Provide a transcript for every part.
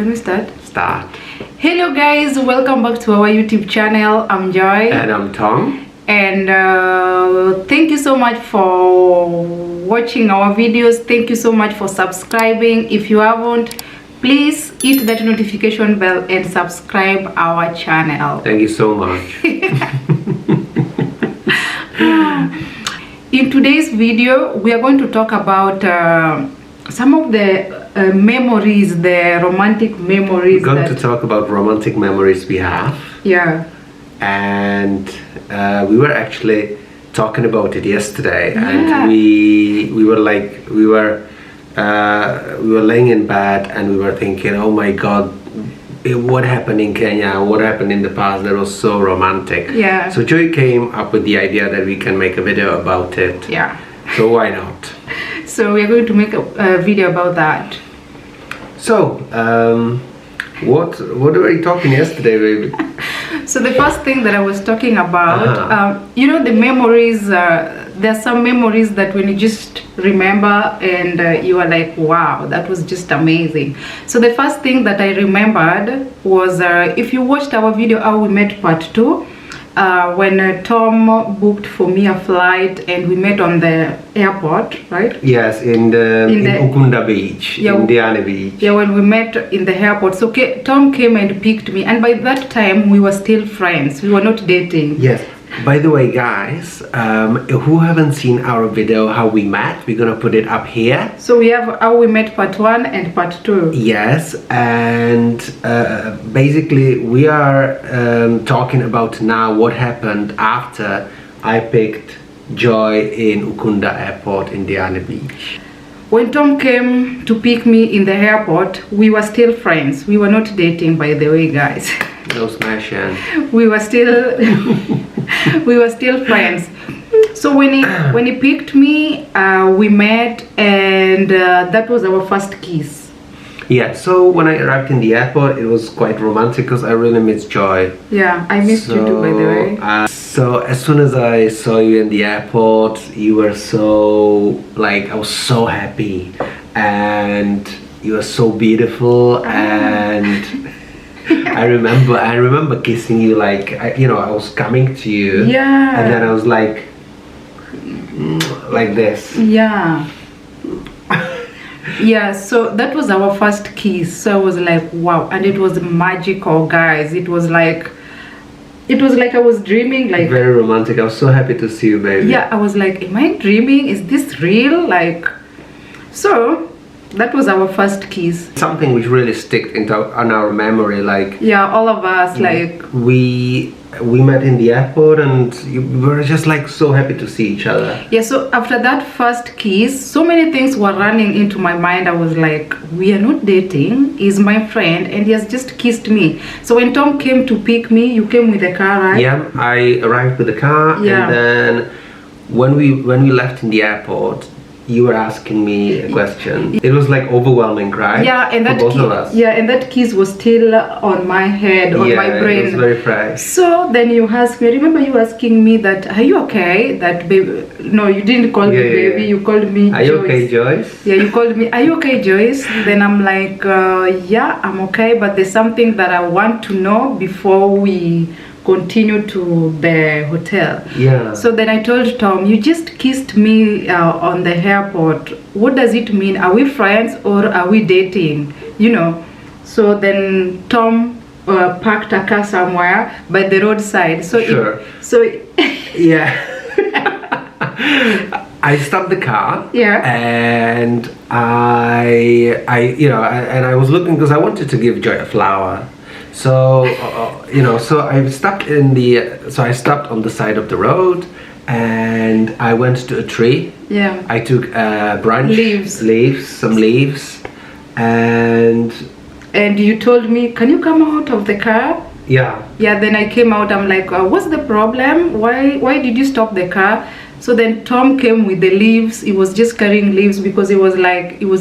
Can we start? Start. Hello guys, welcome back to our YouTube channel. I'm Joy. And I'm Tom. And thank you so much for watching our videos. Thank you so much for subscribing. If you haven't, please hit that notification bell and subscribe our channel. Thank you so much. In today's video, we are going to talk about some of the memories, the romantic memories. We're going to talk about romantic memories we have. Yeah. And we were actually talking about it yesterday, Yeah. and we were laying in bed and we were thinking, oh my God, what happened in Kenya, what happened in the past that was so romantic. Yeah. So Joy came up with the idea that we can make a video about it. Yeah. So why not? So we're going to make a video about that. So, what were we talking yesterday, baby? So the first thing that I was talking about, you know, the memories, there are some memories that when you just remember and you are like, wow, that was just amazing. So the first thing that I remembered was, if you watched our video, How We Met Part 2, when Tom booked for me a flight and we met on the airport, right? Yes, in Ukunda Beach, yeah, in Diani Beach. Yeah, when we met in the airport. So Tom came and picked me, and by that time we were still friends. We were not dating. Yes. By the way, guys, who haven't seen our video How We Met, we're gonna put it up here. So we have How We Met Part 1 and Part 2. Yes, and basically we are talking about now what happened after I picked Joy in Ukunda Airport in Diani Beach. When Tom came to pick me in the airport, we were still friends. We were not dating, by the way, guys. No smashing. We were still we were still friends. So when he picked me, we met, and that was our first kiss. Yeah, so when I arrived in the airport, it was quite romantic because I really missed Joy. Yeah, I missed you too, by the way. So as soon as I saw you in the airport, you were so, I was so happy, and you were so beautiful, and I remember kissing you, I was coming to you. Yeah. And then I was like this. Yeah. Yeah, so that was our first kiss. So I was like, wow, and it was magical, guys. It was like I was dreaming, very romantic. I was so happy to see you, baby. Yeah, I was like, am I dreaming? Is this real? So that was our first kiss. Something which really sticked on our memory, yeah, all of us, we met in the airport, and we were just so happy to see each other. Yeah, so after that first kiss, so many things were running into my mind. I was like, we are not dating. He's my friend and he has just kissed me. So when Tom came to pick me, you came with the car, right? Yeah, I arrived with the car. Yeah. And then when we left in the airport, you were asking me a question. It was overwhelming, right? Yeah, and that both of us. Yeah, and that kiss was still on my head, on my brain. It was very fresh. So then you asked me. I remember you asking me that, "Are you okay?" That baby. No, you didn't call me baby. You called me. Are you okay, Joyce? Yeah, you called me. Are you okay, Joyce? Then I'm like, yeah, I'm okay, but there's something that I want to know before we continue to the hotel. Yeah. So then I told Tom, you just kissed me on the airport. What does it mean? Are we friends or are we dating? You know. So then Tom parked a car somewhere by the roadside. So sure. Yeah. I stopped the car. Yeah. And I was looking because I wanted to give Joy a flower. So so I stopped on the side of the road, and I went to a tree. Yeah. I took a branch, some leaves, and you told me, can you come out of the car? Yeah. Yeah. Then I came out. I'm like, what's the problem? Why did you stop the car? So then Tom came with the leaves. He was just carrying leaves because he was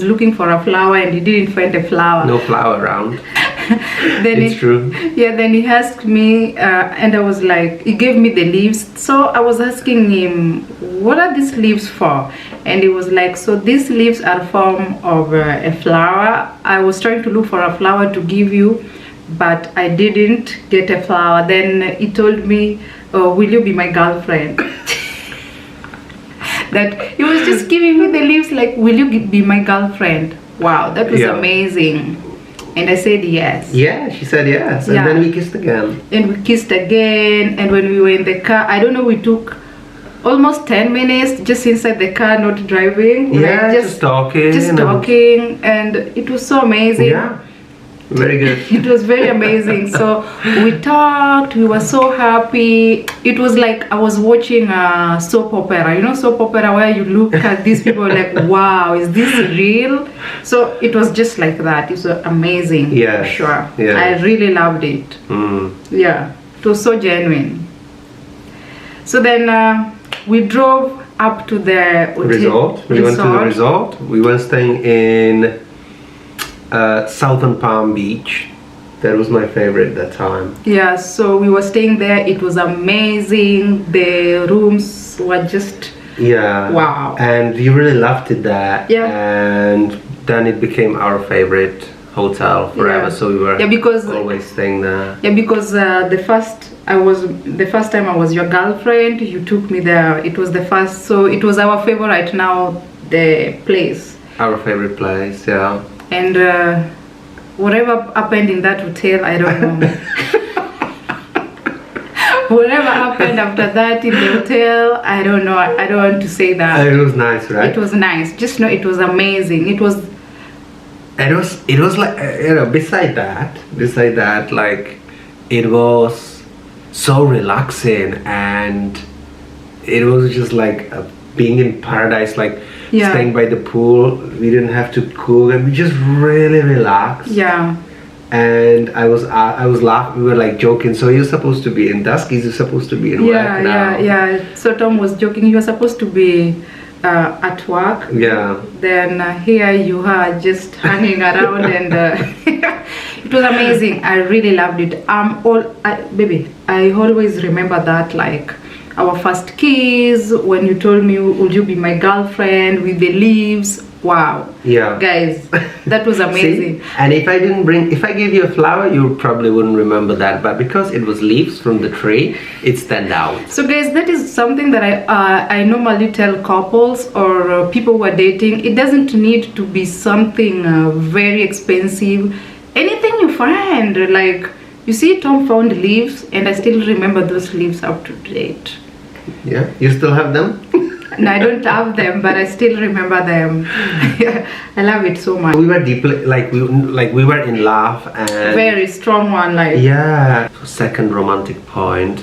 looking for a flower and he didn't find a flower. No flower around. Then it's true. Yeah, then he asked me and I was like, he gave me the leaves. So I was asking him, what are these leaves for? And he was like, so these leaves are form of a flower. I was trying to look for a flower to give you, but I didn't get a flower. Then he told me, will you be my girlfriend? That he was just giving me the leaves like, will you be my girlfriend? Wow, that was amazing. And I said yes. Yeah, she said yes. And then we kissed again. And we kissed again. And when we were in the car, I don't know, we took almost 10 minutes just inside the car, not driving. Yeah, like just talking. Just talking. And it was so amazing. Yeah. Very good. It was very amazing. So we talked, we were so happy. It was like I was watching a soap opera, you know, soap opera where you look at these people like, wow, is this real? So it was just like that. It was amazing. Yeah, sure. Yeah. I really loved it. Yeah, it was so genuine. So then we drove up to the hotel. Resort. We went to the resort. We were staying in Southern Palm Beach. That was my favorite that time. Yeah, so we were staying there. It was amazing. The rooms were just wow. And we really loved it there. Yeah. And then it became our favorite hotel forever. So we were because always staying there. Yeah, because the first time I was your girlfriend, you took me there. It was the first, so it was our favorite now, the place. Our favorite place, yeah. And whatever happened in that hotel, I don't know. Whatever happened after that in the hotel, I don't know. I don't want to say that. It was nice, right? It was nice. Just know it was amazing. It was like, you know, beside that, like, it was so relaxing, and it was just like being in paradise, like staying by the pool. We didn't have to cook, and we just really relaxed. Yeah. And I was laughing. We were like joking. So you're supposed to be in Duskies. You're supposed to be in work now. Yeah. So Tom was joking. You were supposed to be at work. Yeah. Then here you are just hanging around, and it was amazing. I really loved it. Baby, I always remember that, like our first kiss, when you told me, would you be my girlfriend, with the leaves. Wow. Yeah. Guys, that was amazing. See? And if I gave you a flower, you probably wouldn't remember that. But because it was leaves from the tree, it stand out. So guys, that is something that I normally tell couples or people who are dating. It doesn't need to be something very expensive. Anything you find, like, you see, Tom found leaves, and I still remember those leaves up to date. Yeah, you still have them? No, I don't have them, but I still remember them. I love it so much. We were deeply, we were in love, and very strong one, like. Yeah. Second romantic point,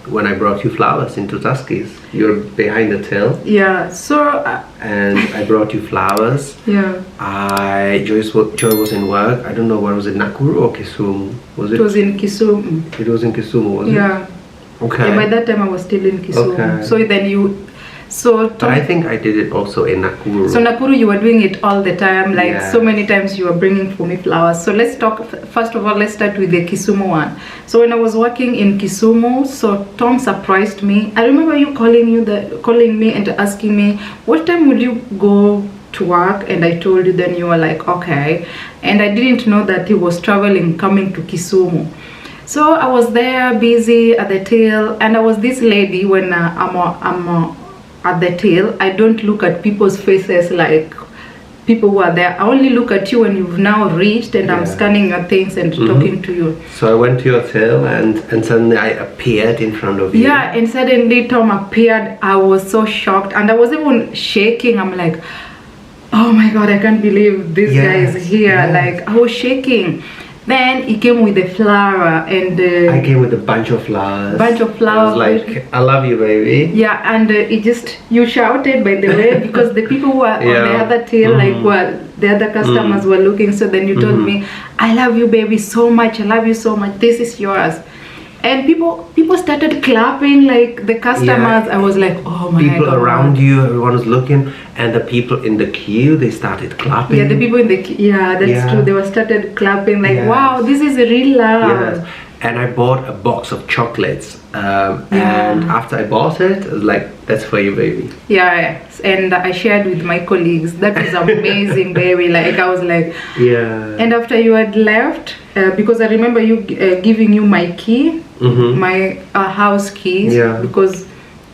when I brought you flowers into Tuskies. You're behind the till. Yeah. So. And I brought you flowers. Yeah. Joy was in work. I don't know, where was it, Nakuru or Kisumu? Was it? It was in Kisumu. It was in Kisumu, was it? Yeah. Okay. Yeah, by that time I was still in Kisumu. Okay. So then you. But I think I did it also in Nakuru. So Nakuru, you were doing it all the time, like so many times you were bringing for me flowers. So let's talk, first of all, let's start with the Kisumu one. So when I was working in Kisumu, so Tom surprised me. I remember you calling me and asking me, what time would you go to work? And I told you, then you were like, okay. And I didn't know that he was traveling, coming to Kisumu. So I was there busy at the till, and I was this lady, when I'm at the tail, I don't look at people's faces like people who are there. I only look at you when you've now reached, and I'm scanning your things and talking to you. So I went to your tail, and suddenly I appeared in front of you. Yeah, and suddenly Tom appeared. I was so shocked, and I was even shaking. I'm like, oh my god, I can't believe this guy is here. Like, I was shaking. Then he came with a flower, and I came with a bunch of flowers. I was like, I love you, baby. Yeah, and you shouted, by the way, because the people who were on the other tail, the other customers were looking. So then you told me, I love you, baby, so much. I love you so much. This is yours. And people started clapping, like the customers. I was like, oh my god. People around you, everyone was looking, and the people in the queue, they started clapping. Yeah, the people in the queue, that's true. They were started clapping, like, wow, this is a real love. Yes. and I bought a box of chocolates. And after I bought it, I was like, "That's for you, baby." Yeah, and I shared with my colleagues. That was amazing, baby. Like I was like, Yeah. and after you had left, because I remember you giving you my key, my house keys, Yeah. because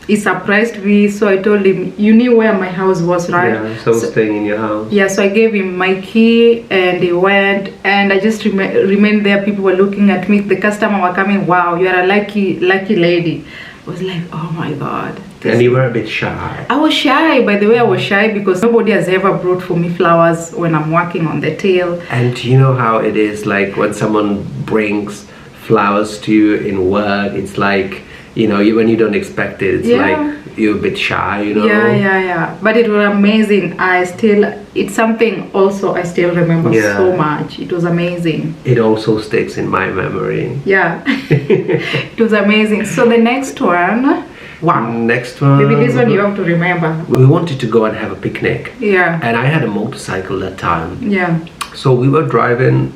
he surprised me. So I told him, you knew where my house was, right? Yeah, so I was staying in your house. Yeah, so I gave him my key and he went, and I just remained there. People were looking at me, the customer were coming, wow, you are a lucky lady. I was like, oh my God. And you were a bit shy. I was shy, by the way, I was shy because nobody has ever brought for me flowers when I'm working on the tail. And you know how it is, like when someone brings flowers to you in work, it's like, you know, when you don't expect it, it's like you're a bit shy, you know. Yeah. But it was amazing. It's something also I still remember so much. It was amazing. It also sticks in my memory. Yeah. It was amazing. So the next one, wow. Next one. Maybe this one you have to remember. We wanted to go and have a picnic. Yeah. And I had a motorcycle that time. Yeah. So we were driving.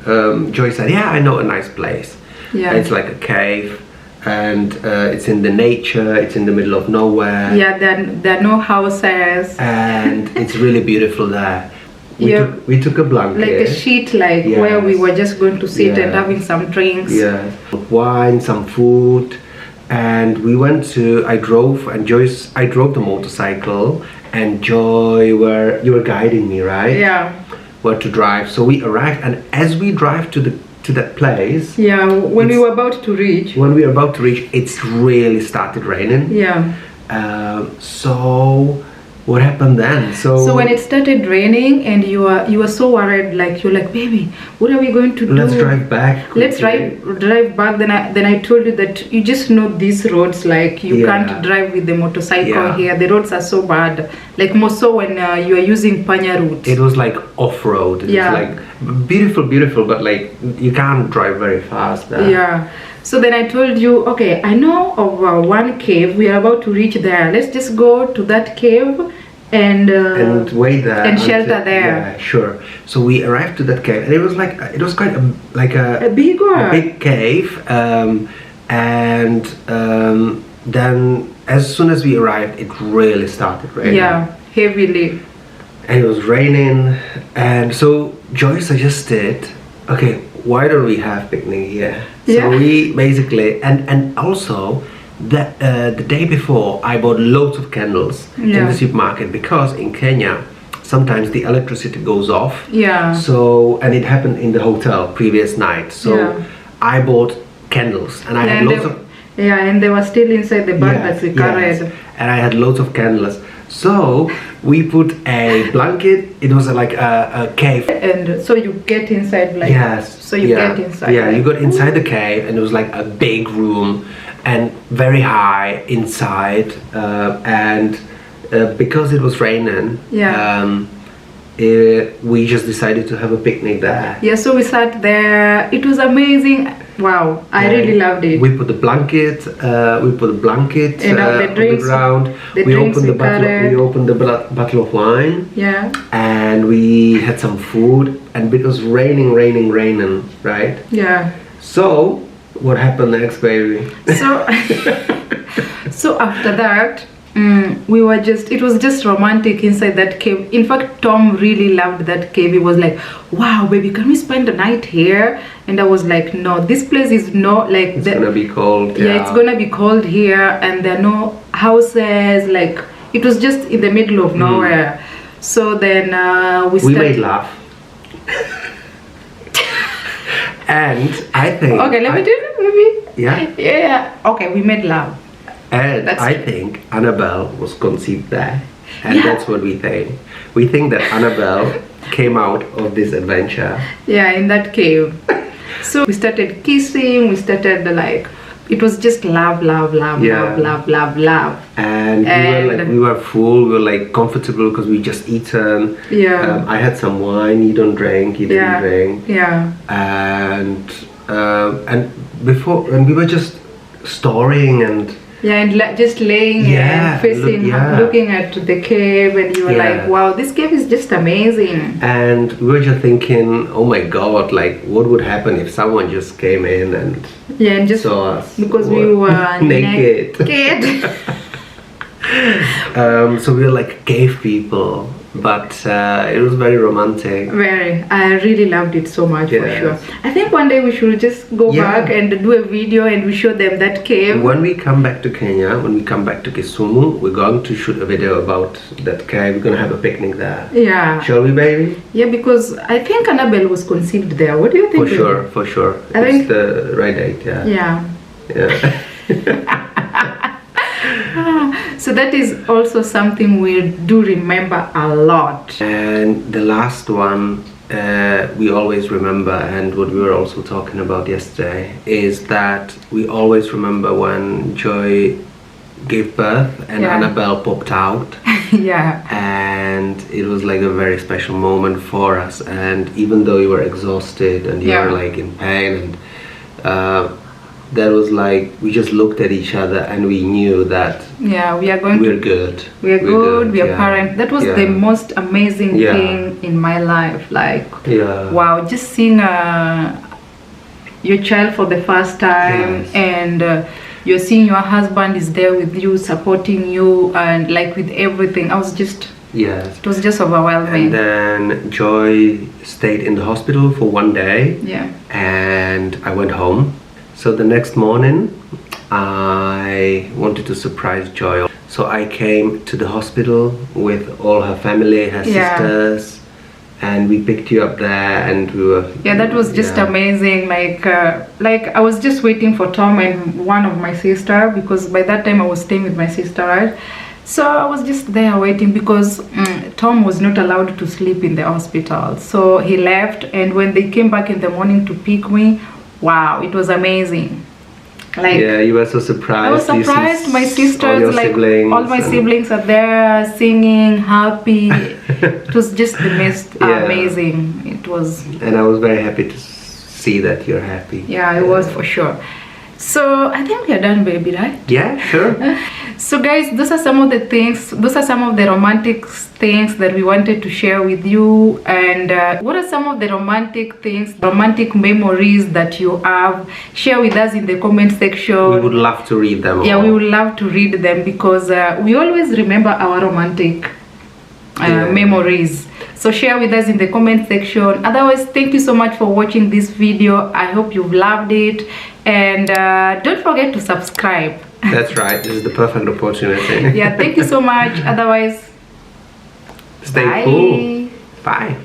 Joy said, "Yeah, I know a nice place. Yeah. It's like a cave. And it's in the nature, it's in the middle of nowhere. Yeah, there are no houses. And it's really beautiful there. We took a blanket. Like a sheet, where we were just going to sit and having some drinks. Yeah, wine, some food. And we went to, I drove the motorcycle, and Joy, you were guiding me, right? Yeah. Where to drive. So we arrived, and as we drive to that place, when we were about to reach, it's really started raining. So what happened then? So when it started raining and you were so worried, like you're like, baby, what are we going to do? Let's drive back. Let's drive back. Then I told you that you just know these roads, like you can't drive with the motorcycle here. The roads are so bad, like more so when you are using Panya route. It was like off-road. It was like beautiful, but like you can't drive very fast there. Yeah. So then I told you, okay, I know of one cave. We are about to reach there. Let's just go to that cave and wait there and shelter there. Yeah, sure. So we arrived to that cave, and it was quite a big cave. And then as soon as we arrived, it really started raining. Yeah, heavily. And it was raining, and so Joy suggested, okay, why don't we have picnic here? So we basically, and also the day before I bought loads of candles in the supermarket, because in Kenya sometimes the electricity goes off. So, and it happened in the hotel previous night. So I bought candles, and I had loads of. Yeah, and they were still inside the bag that we carried. And I had loads of candles. So we put a blanket. It was like a cave. And so you get inside, like. Yes. So you get inside. Yeah, you got inside the cave, and it was like a big room, and very high inside. And because it was raining, we just decided to have a picnic there. Yeah, so we sat there. It was amazing. Wow, I really loved it. We put the blanket. And the drinks, on the ground. We opened the bottle of wine. Yeah. And we had some food, and it was raining, right? Yeah. So what happened next, baby? So after that, it was just romantic inside that cave. In fact, Tom really loved that cave. He was like, wow, baby, can we spend the night here? And I was like, no, this place is not like it's gonna be cold. Yeah, it's gonna be cold here, and there are no houses. Like, it was just in the middle of nowhere. So then we made love. And I think, okay, let me do it, maybe. Yeah. Okay, we made love. And I think AnnaBelle was conceived there. And that's what we think. We think that AnnaBelle came out of this adventure. Yeah, in that cave. So we started kissing, we started it was just love. And we were full, we were like comfortable because we just eaten. Yeah. I had some wine, you don't drink, you didn't drink. Yeah. And we were just storing and Yeah, and just laying Yeah, and facing, looking at the cave, and you were like, wow, this cave is just amazing. And we were just thinking, oh my God, like what would happen if someone just came in and just saw us because we were naked. So we were like cave people, but it was very romantic. Very. I really loved it so much, for Yes. sure. I think one day we should just go back and do a video and we show them that cave. When we come back to Kenya, when we come back to Kisumu, we're going to shoot a video about that cave. We're going to have a picnic there. Yeah. Shall we, baby? Yeah, because I think AnnaBelle was conceived there. What do you think? For sure. I It's think the right date, yeah. So that is also something we do remember a lot. And the last one we always remember, and what we were also talking about yesterday, is that we always remember when Joy gave birth and AnnaBelle popped out. Yeah. And it was like a very special moment for us. And even though you were exhausted and you were like in pain, and that was like, we just looked at each other and we knew that we're good. We are parents. That was the most amazing thing in my life. Like, wow, just seeing your child for the first time, and you're seeing your husband is there with you, supporting you, and like with everything. I was just, it was just overwhelming. And then Joy stayed in the hospital for 1 day. Yeah. And I went home. So the next morning, I wanted to surprise Joy. So I came to the hospital with all her family, her sisters, and we picked you up there, and we were... Yeah, that was just amazing. Like I was just waiting for Tom and one of my sister, because by that time I was staying with my sister, right? So I was just there waiting because Tom was not allowed to sleep in the hospital. So he left, and when they came back in the morning to pick me, wow, it was amazing. Like, you were so surprised. I was surprised. My sisters, like siblings, all my siblings are there singing, happy. It was just the most amazing. It was. And I was very happy to see that you're happy. Yeah, I was, for sure. So I think we are done, baby, right? Yeah, sure. So guys, those are some of the things, those are some of the romantic things that we wanted to share with you. And what are some of the romantic things, romantic memories that you have? Share with us in the comment section. We would love to read them. Yeah, we would love to read them, because we always remember our romantic memories. So share with us in the comment section. Otherwise, thank you so much for watching this video. I hope you've loved it, and don't forget to subscribe. That's right, this is the perfect opportunity. Yeah, thank you so much. Otherwise, stay bye. cool. Bye.